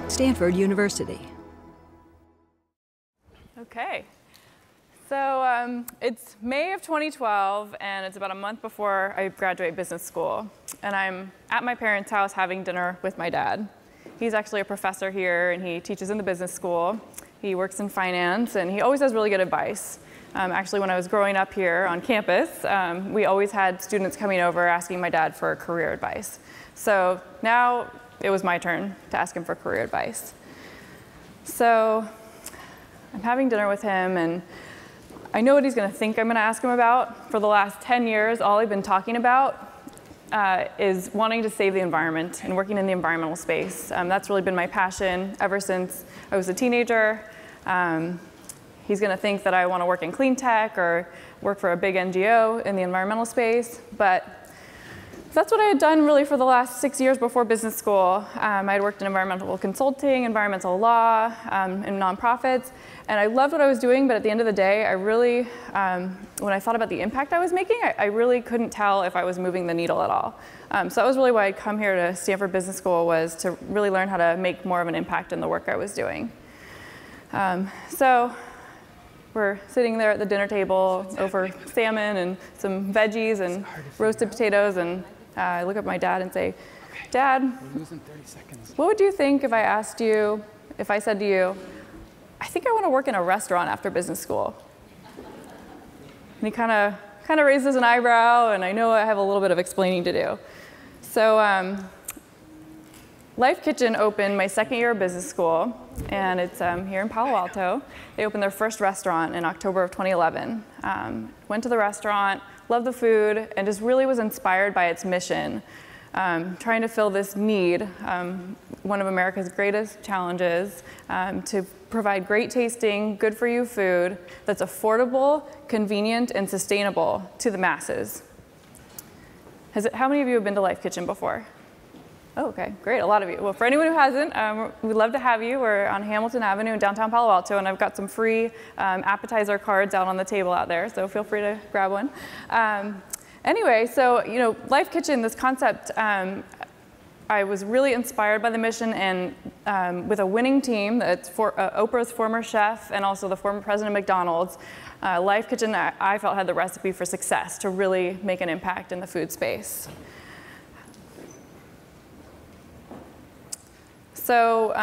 Stanford University. Okay. So it's May of 2012, and it's about a month before I graduate business school. And I'm at my parents' house having dinner with my dad. He's actually a professor here, and he teaches in the business school. He works in finance, and he always has really good advice. Actually, when I was growing up here on campus, we always had students coming over asking my dad for career advice. So now it was my turn to ask him for career advice. So I'm having dinner with him, and I know what he's going to think I'm going to ask him about. For the last 10 years, all I've been talking about is wanting to save the environment and working in the environmental space. That's really been my passion ever since I was a teenager. He's going to think that I want to work in clean tech or work for a big NGO in the environmental space, but that's what I had done really for the last 6 years before business school. I had worked in environmental consulting, environmental law, and nonprofits, and I loved what I was doing, but at the end of the day, I really, when I thought about the impact I was making, I really couldn't tell if I was moving the needle at all. So that was really why I'd come here to Stanford Business School, was to really learn how to make more of an impact in the work I was doing. So we're sitting there at the dinner table over salmon and some veggies and roasted potatoes, and I look at my dad and say, Dad, we're losing 30 seconds. What would you think if I asked you, if I said to you, I think I want to work in a restaurant after business school? And he kind of raises an eyebrow, and I know I have a little bit of explaining to do. So LYFE Kitchen opened my second year of business school, and it's here in Palo Alto. They opened their first restaurant in October of 2011. Went to the restaurant, loved the food, and just really was inspired by its mission, trying to fill this need, one of America's greatest challenges, to provide great tasting, good for you food that's affordable, convenient, and sustainable to the masses. How many of you have been to LYFE Kitchen before? Oh, okay, great, a lot of you. Well, for anyone who hasn't, we'd love to have you. We're on Hamilton Avenue in downtown Palo Alto, and I've got some free appetizer cards out on the table out there, so feel free to grab one. Anyway, so LYFE Kitchen, this concept, I was really inspired by the mission, and with a winning team, that's Oprah's former chef and also the former president of McDonald's, LYFE Kitchen, I felt, had the recipe for success to really make an impact in the food space. So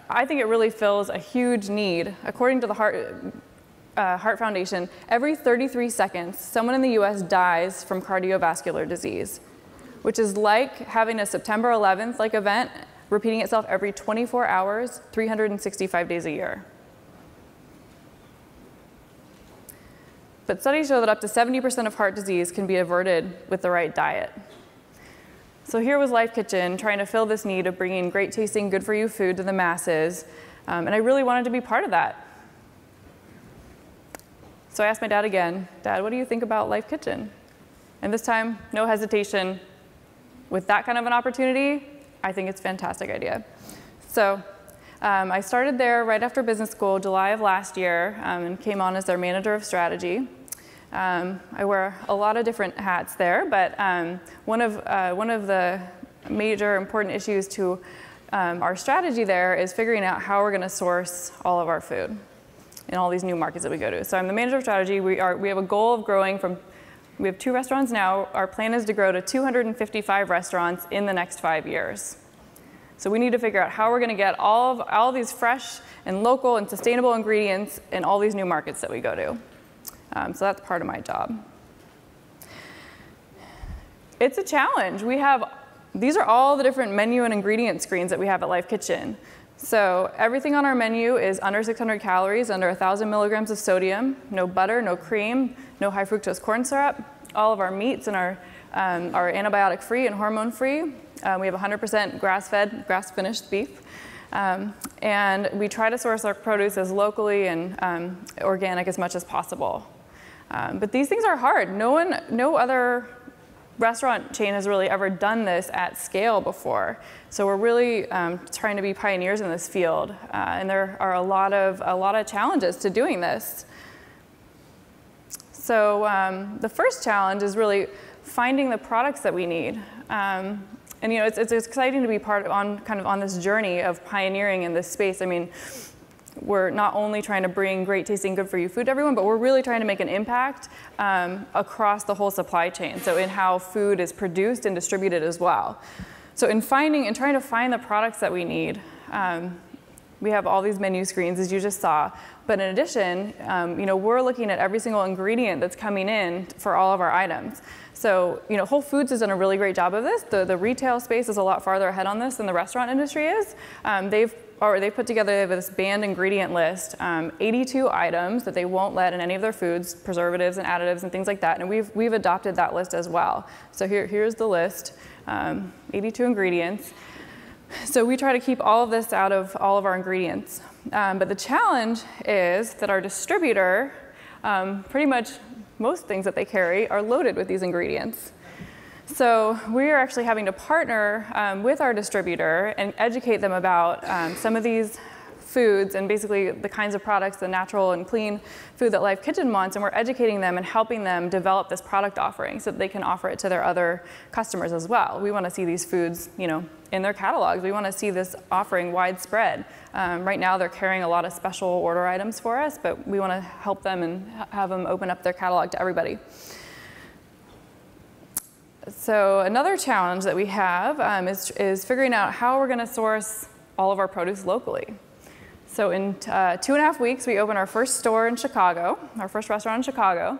I think it really fills a huge need. According to the Heart Foundation, every 33 seconds, someone in the US dies from cardiovascular disease, which is like having a September 11th-like event repeating itself every 24 hours, 365 days a year. But studies show that up to 70% of heart disease can be averted with the right diet. So here was LYFE Kitchen trying to fill this need of bringing great tasting, good for you food to the masses, and I really wanted to be part of that. So I asked my dad again, Dad, what do you think about LYFE Kitchen? And this time, no hesitation. With that kind of an opportunity, I think it's a fantastic idea. So I started there right after business school, July of last year, and came on as their manager of strategy. I wear a lot of different hats there, but one of the major important issues to our strategy there is figuring out how we're going to source all of our food in all these new markets that we go to. So I'm the manager of strategy. We have a goal of growing from, we have 2 restaurants now. Our plan is to grow to 255 restaurants in the next 5 years. So we need to figure out how we're going to get all these fresh and local and sustainable ingredients in all these new markets that we go to. So that's part of my job. It's a challenge. These are all the different menu and ingredient screens that we have at LYFE Kitchen. So everything on our menu is under 600 calories, under 1,000 milligrams of sodium, no butter, no cream, no high fructose corn syrup. All of our meats and are antibiotic-free and hormone-free. We have 100% grass-fed, grass-finished beef. And we try to source our produce as locally and organic as much as possible. But these things are hard. No other restaurant chain has really ever done this at scale before. So we're really trying to be pioneers in this field. And there are a lot of challenges to doing this. So the first challenge is really finding the products that we need. And it's exciting to be kind of on this journey of pioneering in this space. I mean, we're not only trying to bring great tasting, good for you food to everyone, but we're really trying to make an impact across the whole supply chain. So in how food is produced and distributed as well. So in trying to find the products that we need, we have all these menu screens, as you just saw. But in addition, we're looking at every single ingredient that's coming in for all of our items. So, Whole Foods has done a really great job of this. The retail space is a lot farther ahead on this than the restaurant industry is. They've put together this banned ingredient list, 82 items that they won't let in any of their foods, preservatives and additives and things like that. And we've adopted that list as well. So here's the list, 82 ingredients. So we try to keep all of this out of all of our ingredients. But the challenge is that our distributor, pretty much most things that they carry are loaded with these ingredients. So we are actually having to partner with our distributor and educate them about some of these foods and basically the kinds of products, the natural and clean food that LYFE Kitchen wants, and we're educating them and helping them develop this product offering so that they can offer it to their other customers as well. We want to see these foods, in their catalogs. We want to see this offering widespread. Right now they're carrying a lot of special order items for us, but we want to help them and have them open up their catalog to everybody. So another challenge that we have is figuring out how we're going to source all of our produce locally. So in 2.5 weeks, we open our first store in Chicago, our first restaurant in Chicago.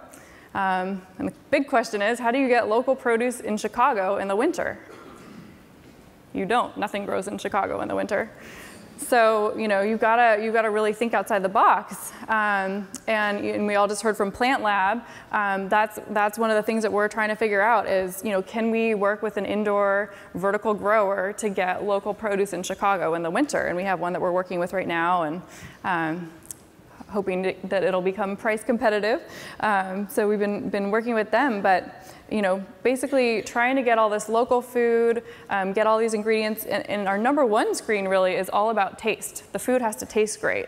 And the big question is, how do you get local produce in Chicago in the winter? You don't. Nothing grows in Chicago in the winter. So you've got to really think outside the box. And we all just heard from Plant Lab. That's one of the things that we're trying to figure out is can we work with an indoor vertical grower to get local produce in Chicago in the winter? And we have one that we're working with right now, and hoping that it'll become price competitive. So we've been working with them, but basically trying to get all this local food, get all these ingredients, and our number one screen really is all about taste. The food has to taste great,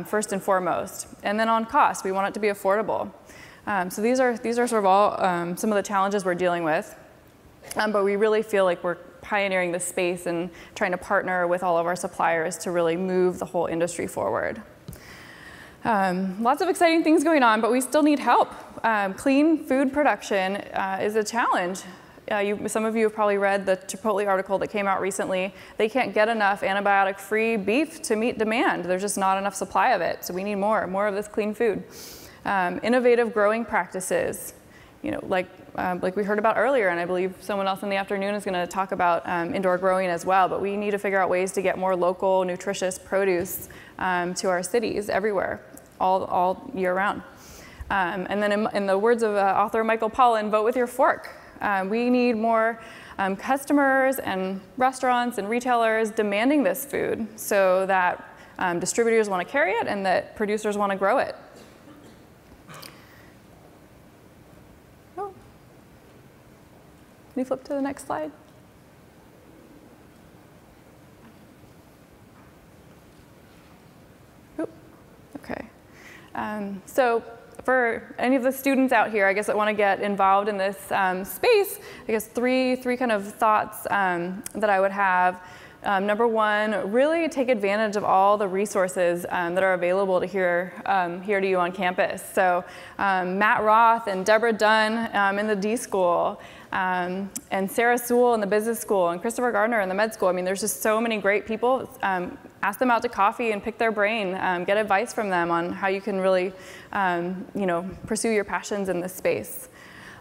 first and foremost. And then on cost, we want it to be affordable. So these are sort of all some of the challenges we're dealing with. But we really feel like we're pioneering this space and trying to partner with all of our suppliers to really move the whole industry forward. Lots of exciting things going on, but we still need help. Clean food production is a challenge. Some of you have probably read the Chipotle article that came out recently. They can't get enough antibiotic-free beef to meet demand. There's just not enough supply of it, so we need more of this clean food. Innovative growing practices, like we heard about earlier, and I believe someone else in the afternoon is going to talk about indoor growing as well, but we need to figure out ways to get more local, nutritious produce to our cities everywhere, all year round. And then in the words of author Michael Pollan, vote with your fork. We need more customers and restaurants and retailers demanding this food so that distributors want to carry it and that producers want to grow it. Oh. Can you flip to the next slide? Oop. Okay. So for any of the students out here, I guess, that want to get involved in this space, I guess three kind of thoughts that I would have. Number one, really take advantage of all the resources that are available to here to you on campus. So Matt Roth and Deborah Dunn in the D School, and Sarah Sewell in the Business School, and Christopher Gardner in the Med School. I mean, there's just so many great people. Ask them out to coffee and pick their brain. Get advice from them on how you can really, pursue your passions in this space.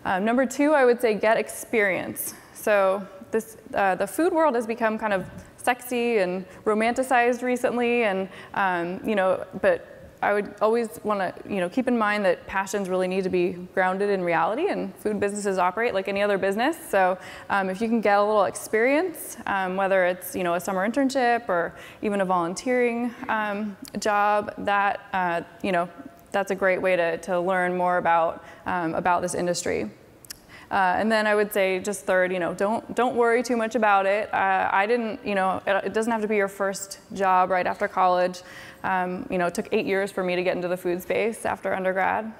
Number two, I would say get experience. So the food world has become kind of sexy and romanticized recently, and but I would always want to keep in mind that passions really need to be grounded in reality, and food businesses operate like any other business. So if you can get a little experience, whether it's a summer internship or even a volunteering job, that that's a great way to learn more about this industry. And then I would say just third, don't worry too much about it. I didn't, it doesn't have to be your first job right after college. It took 8 years for me to get into the food space after undergrad.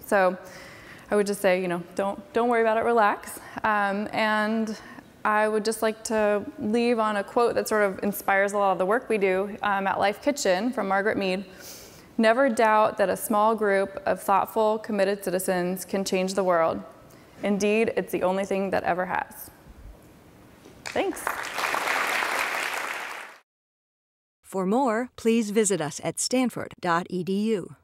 So I would just say, don't worry about it, relax. And I would just like to leave on a quote that sort of inspires a lot of the work we do at LYFE Kitchen from Margaret Mead. Never doubt that a small group of thoughtful, committed citizens can change the world. Indeed, it's the only thing that ever has. Thanks. For more, please visit us at stanford.edu.